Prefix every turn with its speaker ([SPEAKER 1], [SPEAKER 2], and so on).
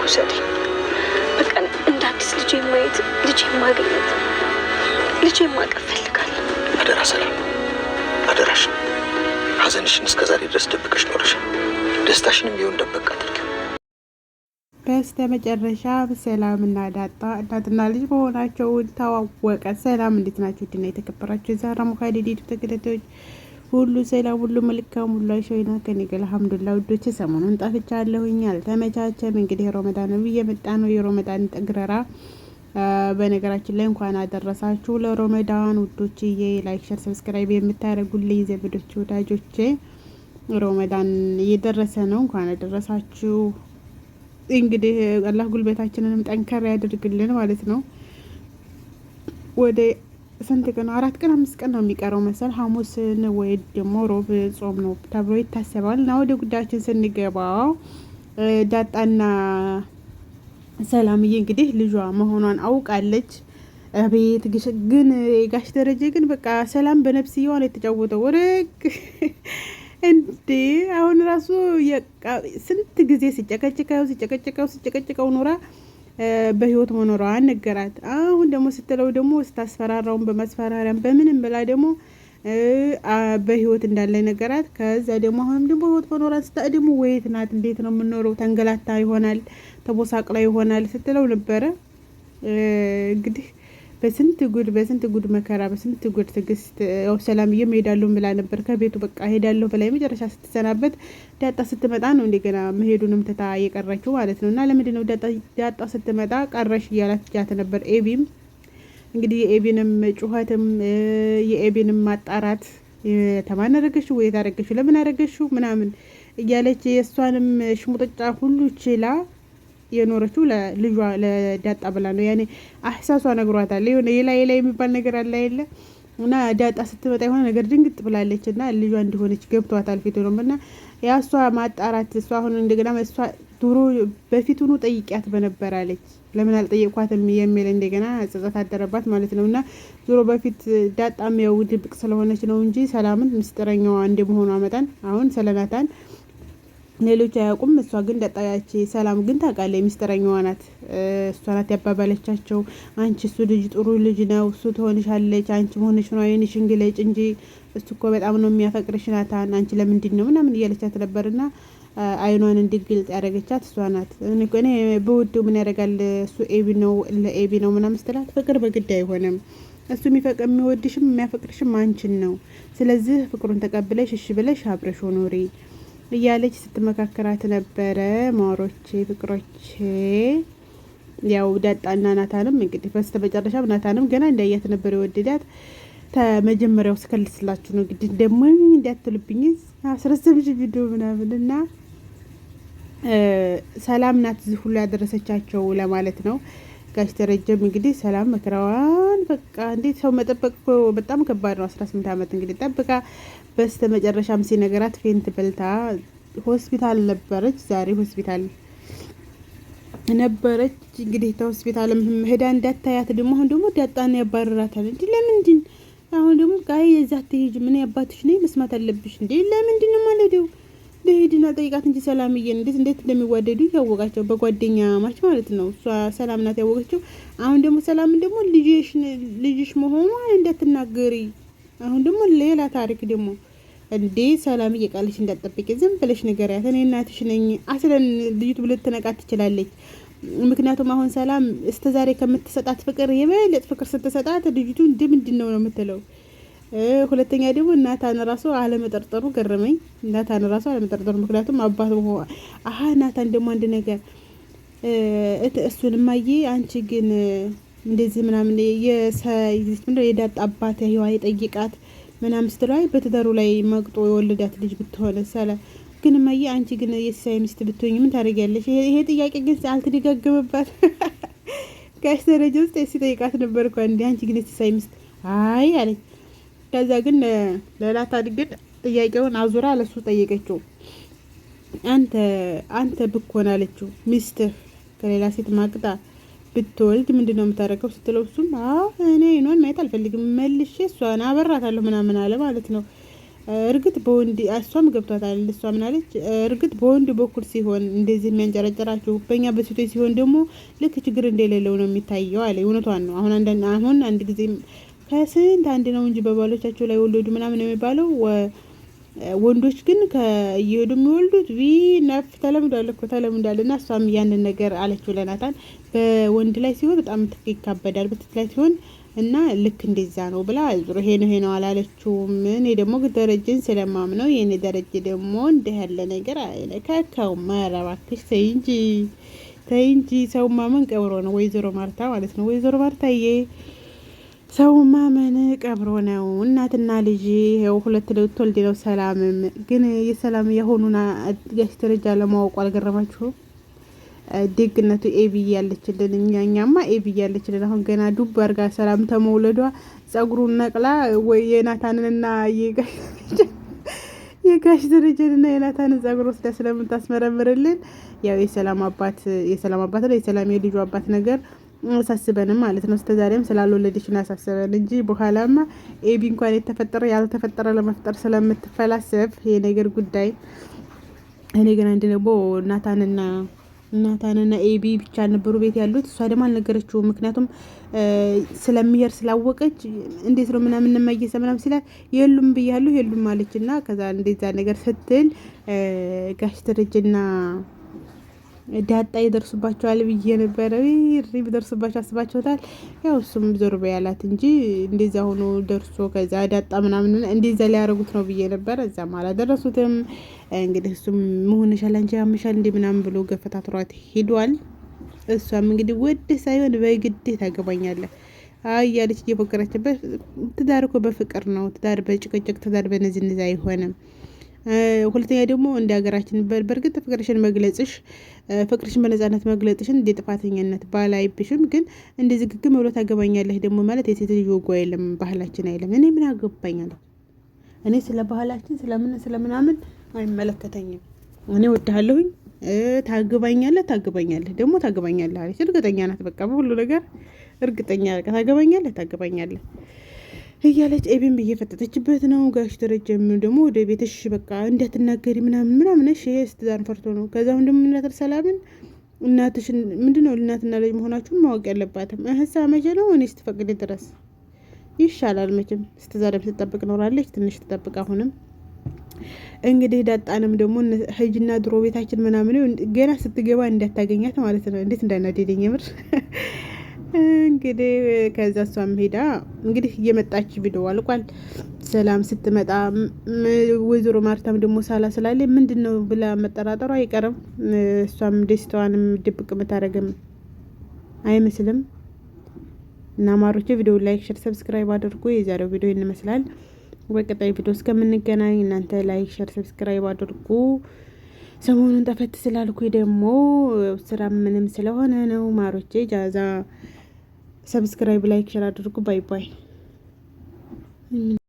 [SPEAKER 1] ውሰደኝ። በቃ እንደ አዲስ ልጄ ማየት፣ ልጄ ማግኘት፣ ልጄ ማቀፍ ፈልጋለሁ።
[SPEAKER 2] አደራ ሰላም፣ አደራሽ። ሐዘንሽን እስከዛሬ ድረስ ደብቀሽ ኖረሻል። ደስታሽንም ቢሆን ደበቅ አድርጊ።
[SPEAKER 3] በስተ መጨረሻ ሰላምና ዳጣ እናትና ልጅ መሆናቸውን ታወቀ። ሰላም እንዴት ናችሁ? ድና የተከበራችሁ የዛራ ሙካዲ ዲቱ ተከታታዮች ሁሉ ሰላም፣ ሁሉ መልካም፣ ሁሉ አይሾይና ከኔ ጋር አልሐምዱሊላህ። ውዶቼ ሰሞኑን ጠፍቻለሁኝ፣ አልተመቻቸም። እንግዲህ ረመዳን እየመጣ ነው። የረመዳን ጠግረራ በነገራችን ላይ እንኳን አደረሳችሁ ለረመዳን ውዶችዬ። ላይክ፣ ሼር፣ ሰብስክራይብ የምታደርጉልኝ ዘመዶቼ፣ ወዳጆቼ ረመዳን እየደረሰ ነው። እንኳን አደረሳችሁ። እንግዲህ አላህ ጉልበታችንንም ጠንከር ያድርግልን ማለት ነው። ወደ ስንት ቀን 4 ቀን 5 ቀን ነው የሚቀረው መሰል ሐሙስን ወይ ደግሞ ሮብ ጾም ነው ተብሎ ይታሰባል። እና ወደ ጉዳያችን ስንገባ ዳጣና ሰላምዬ እንግዲህ ልጇ መሆኗን አውቃለች። አቤት ግን ጋሽ ደረጀ ግን በቃ ሰላም በነፍስየዋ ነው የተጫወተው። ወረቅ እንዴ አሁን ራሱ ስንት ጊዜ ሲጨቀጭቀው ኖራ በህይወት መኖሯን ነገራት። አሁን ደግሞ ስትለው ደግሞ ስታስፈራራውን በማስፈራሪያም በምንም ብላ ደግሞ በህይወት እንዳለ ነገራት። ከዛ ደግሞ አሁንም ደግሞ ህይወት መኖሯን ስታ ደግሞ ወይት ናት? እንዴት ነው የምኖረው? ተንገላታ ይሆናል፣ ተቦሳቅላ ይሆናል ስትለው ነበረ። እንግዲህ በስንት ጉድ መከራ፣ በስንት ጉድ ትግስት ያው ሰላምዬም ሄዳለሁ ብላ ነበር ከቤቱ በቃ ሄዳለሁ ብላ መጨረሻ ስትሰናበት ዳጣ ስትመጣ ነው እንደገና መሄዱንም ትታ የቀረችው ማለት ነው። እና ለምንድን ነው ዳጣ ስትመጣ ቀረሽ እያላት ነበር። ኤቢም እንግዲህ የኤቢንም ጩኸትም የኤቢንም ማጣራት ተማን አረገሽው ወይ ታረገሽው ለምን አረገሽው ምናምን እያለች የእሷንም ሽሙጥጫ ሁሉ ችላ የኖረችው ለልጇ ለዳጣ ብላ ነው። ያኔ አህሳሷ ነግሯታል። የሆነ የላይ የሚባል ነገር አለ አይደለ? እና ዳጣ ስትመጣ የሆነ ነገር ድንግጥ ብላለች እና ልጇ እንደሆነች ገብቷታል ፊቱ ነው። እና ያ እሷ ማጣራት እሷ አሁን እንደገና እሷ ድሮ በፊቱኑ ጠይቂያት በነበር አለች። ለምን አልጠየቅኳትም የሚል እንደገና ጸጸት አደረባት ማለት ነው። እና ዞሮ በፊት ዳጣም ያው ድብቅ ስለሆነች ነው እንጂ ሰላምን ምስጢረኛዋ እንደመሆኗ መጠን አሁን ስለናታን ሌሎች አያውቁም። እሷ ግን ዳጣያች ሰላም ግን ታውቃለች። ምስጢረኛዋ ናት። እሷ ናት ያባባለቻቸው። አንቺ እሱ ልጅ ጥሩ ልጅ ነው፣ እሱ ትሆንሻለች፣ አንቺ መሆንሽ ነው አይንሽን ግለጭ እንጂ እሱ እኮ በጣም ነው የሚያፈቅርሽ ናታን፣ አንቺ ለምንድን ነው ምናምን እያለቻት ነበርና አይኗን እንዲግልጥ ያደረገቻት እሷ ናት። እኔ በውዱ ምን ያደርጋል እሱ ኤቢ ነው ለኤቢ ነው ምናምን ስትላት ፍቅር በግድ አይሆንም፣ እሱ የሚወድሽም የሚያፈቅርሽም አንቺን ነው። ስለዚህ ፍቅሩን ተቀብለሽ እሺ ብለሽ አብረሽ ኖሪ እያለች ስትመካከራት ነበረ። ማሮቼ ፍቅሮቼ ያው ዳጣና ናታንም እንግዲህ በስተመጨረሻም ናታንም ገና እንዳያት ነበር የወደዳት። ተመጀመሪያው ስከልስላችሁ ነው እንግዲህ ደግሞ እንዳትልብኝ አስረሰብሽ ቪዲዮ ምናምን እና ሰላም ናት እዚህ ሁሉ ያደረሰቻቸው ለማለት ነው። ጋሽ ደረጀም እንግዲህ ሰላም መከራዋን በቃ እንዴት ሰው መጠበቅ በጣም ከባድ ነው። 18 ዓመት እንግዲህ ጠብቃ በስተ መጨረሻም ሲነገራት ፌንት በልታ ሆስፒታል ነበረች። ዛሬ ሆስፒታል ነበረች እንግዲህ ተሆስፒታል ሄዳ እንዳታያት ደግሞ አሁን ደግሞ ዳጣን ያባረራታል። እንዴ ለምንድን አሁን ደግሞ ጋይ የዛት ሄጅ ምን ያባትሽ ነኝ መስማት አለብሽ እንዴ ለምንድን ነው ማለት ነው? ለሄድና ጠይቃት እንጂ ሰላምዬን እንዴት እንደሚዋደዱ ያወቃቸው በጓደኛ ማች ማለት ነው። እሷ ሰላም ናት ያወቀችው። አሁን ደግሞ ሰላምን ደግሞ ልጅሽ መሆኗን እንዳትናገሪ አሁን ደግሞ ሌላ ታሪክ ደግሞ እንዴ ሰላምዬ ቃልሽ እንዳትጠብቂ ዝም ብለሽ ንገሪያት። እኔ እናትሽ ነኝ አስለን ልጅቱ ብለ ትነቃት ትችላለች። ምክንያቱም አሁን ሰላም እስተዛሬ ከምትሰጣት ፍቅር የበለጠ ፍቅር ስትሰጣት ልጅቱ ምንድን ነው የምትለው። ሁለተኛ ደግሞ ናታን ራሱ አለመጠርጠሩ ገረመኝ። ናታን ራሱ አለመጠርጠሩ ምክንያቱም አባት ናታን ደግሞ አንድ ነገር እሱን ማየ አንቺ ግን እንደዚህ ምናምን የዳጣ አባት ህዋ የጠይቃት ምናምን ስትለው በትዳሩ ላይ መቅጦ የወለዳት ልጅ ብትሆነ ሰለ ግን ማየ አንቺ ግን የሲሳይ ሚስት ብትሆኝ ምን ታደርጊያለሽ? ይሄ ጥያቄ ግን አልተደጋገመባት። ጋሽ ደረጃ ውስጥ ሲጠይቃት ነበር እኮ እንዴ አንቺ ግን የሲሳይ ሚስት አይ አለኝ። ከዛ ግን ለላታ ግን ጥያቄውን አዙራ ለሱ ጠየቀችው። አንተ ብኮን አለችው ሚስትህ ከሌላ ሴት ማቅጣ ብትወልድ ምንድነው የምታደርገው ስትለው እሱም እኔ አይኗን ማየት አልፈልግም መልሼ እሷን አበራታለሁ ምናምን አለ ማለት ነው። እርግጥ በወንድ እሷም ገብቷታል። እሷ ምናለች? እርግጥ በወንድ በኩል ሲሆን እንደዚህ የሚያንጨረጨራችሁ በእኛ በሴቶች ሲሆን ደግሞ ልክ ችግር እንደሌለው ነው የሚታየው አለ። እውነቷን ነው። አሁን አንድ ጊዜ ከስንት አንድ ነው እንጂ በባሎቻቸው ላይ ወለዱ ምናምን የሚባለው ወንዶች ግን እየሄዱ የሚወልዱት ነፍ ተለምዷል እኮ ተለምዷል። እና እሷም ያንን ነገር አለችው ለናታን። በወንድ ላይ ሲሆን በጣም ይካበዳል፣ በሴት ላይ ሲሆን እና ልክ እንደዛ ነው ብላ ዙሮ ይሄ ነው አላለችውም። እኔ ደግሞ ደረጀን ስለማምነው የኔ ደረጀ ደግሞ እንዲህ ያለ ነገር አይነካካው። ማረባክሽ ተይ እንጂ ሰው ማመን ቀብሮ ነው። ወይዘሮ ማርታ ማለት ነው። ወይዘሮ ማርታዬ ሰው ማመን ቀብሮ ነው። እናትና ልጅ ይኸው ሁለት ልትወልድ ነው። ሰላምም ግን የሰላም የሆኑና ጋሽ ደረጃ ለማወቁ አልገረማችሁም? ደግነቱ ኤቢ ያለችልን እኛማ ኤቢ ያለችልን አሁን ገና ዱብ አርጋ ሰላም ተመውለዷ ጸጉሩን ነቅላ ወይ የናታንንና የጋሽ ደረጀንና የናታንን ጸጉር ወስዳ ስለምታስመረምርልን ያው የሰላም አባት ነው የሰላም የልጁ አባት ነገር አሳስበንም ማለት ነው። እስከዛሬም ስላልወለደችን አሳስበን እንጂ በኋላማ ኤቢ እንኳን የተፈጠረ ያልተፈጠረ ለመፍጠር ስለምትፈላሰፍ የነገር ጉዳይ እኔ ግን አንድ ደግሞ ናታንና ኤቢ ብቻ ነበሩ ቤት ያሉት። እሷ ደግሞ አልነገረችውም። ምክንያቱም ስለሚሄድ ስላወቀች እንዴት ነው ምናምን የማይሰ ምናምን ሲላት የሉም ብያለሁ የሉም ማለች እና ከዛ እንደዛ ነገር ስትል ጋሽ ደረጀና ዳጣ ይደርሱባቸዋል ብዬ ነበረ። ሪብ ደርሱባቸው አስባቸውታል። ያው እሱም ዞር በያላት እንጂ እንደዛ ሆኖ ደርሶ ከዛ ዳጣ ምናምን እንደዛ ሊያረጉት ነው ብዬ ነበረ። እዛም አላደረሱትም። እንግዲህ እሱም መሆንሻል አንቺ ያምሻል እንዴ ምናምን ብሎ ገፈታትሯት ሄዷል። እሷም እንግዲህ ወደ ሳይሆን በግድ ታገባኛለህ እያለች እየፎከረችበት። ትዳር እኮ በፍቅር ነው። ትዳር በጭቅጭቅ ትዳር በነዝንዛ አይሆንም። ሁለተኛ ደግሞ እንደ ሀገራችን በእርግጥ ፍቅርሽን መግለጽሽ ፍቅርሽን በነጻነት መግለጽሽን እንደ ጥፋተኛነት ባላይብሽም ግን እንደዚህ ግግም ብሎ ታገባኛለህ ደግሞ ማለት የሴት ልጅ ወጓ የለም፣ ባህላችን አይለም። እኔ ምን አገባኛለሁ? እኔ ስለ ባህላችን ስለምናምን አይመለከተኝም። እኔ ወድሃለሁኝ ታገባኛለህ ደግሞ ታገባኛለህ አለች። እርግጠኛ ናት። በቃ በሁሉ ነገር እርግጠኛ ታገባኛለህ እያለች ኤቢም እየፈጠጠችበት ነው። ጋሽ ደረጀም ደግሞ ወደ ቤትሽ በቃ እንዳትናገሪ ምናምን እሺ ስትዛን ፈርቶ ነው። ከዛም ደግሞ እናት ሰላምን እናትሽን ምንድነው እናትና ልጅ መሆናችሁን ማወቅ ያለባትም እህሳ መቼ ነው እኔ ስትፈቅድ ድረስ ይሻላል። መቼም ስትዛሬም ስትጠብቅ ኖራለች። ትንሽ ትጠብቅ። አሁንም እንግዲህ ዳጣንም ደግሞ ሂጂና ድሮ ቤታችን ምናምን ገና ስትገባ እንዳታገኛት ማለት ነው። እንዴት እንዳናደደኝ ምር እንግዲህ ከዛ እሷም ሄዳ እንግዲህ እየመጣች ቪዲዮ አልቋል። ሰላም ስትመጣ ወይዘሮ ማርታም ደግሞ ሳላ ስላለ ምንድነው ብላ መጠራጠሩ አይቀርም። እሷም ደስታዋንም ድብቅ መታረግም አይመስልም። እና ማሮቼ ቪዲዮ ላይክ፣ ሼር፣ ሰብስክራይብ አድርጉ። የዛሬው ቪዲዮ ይመስላል። በቀጣይ ቪዲዮ እስከምንገናኝ እናንተ ላይክ፣ ሼር፣ ሰብስክራይብ አድርጉ። ሰሞኑን ጠፈት ስላልኩ ደግሞ ስራ ምንም ስለሆነ ነው ማሮቼ። ጃዛ ሰብስክራይብ ላይክ ሼር አድርጉ። ባይ ባይ።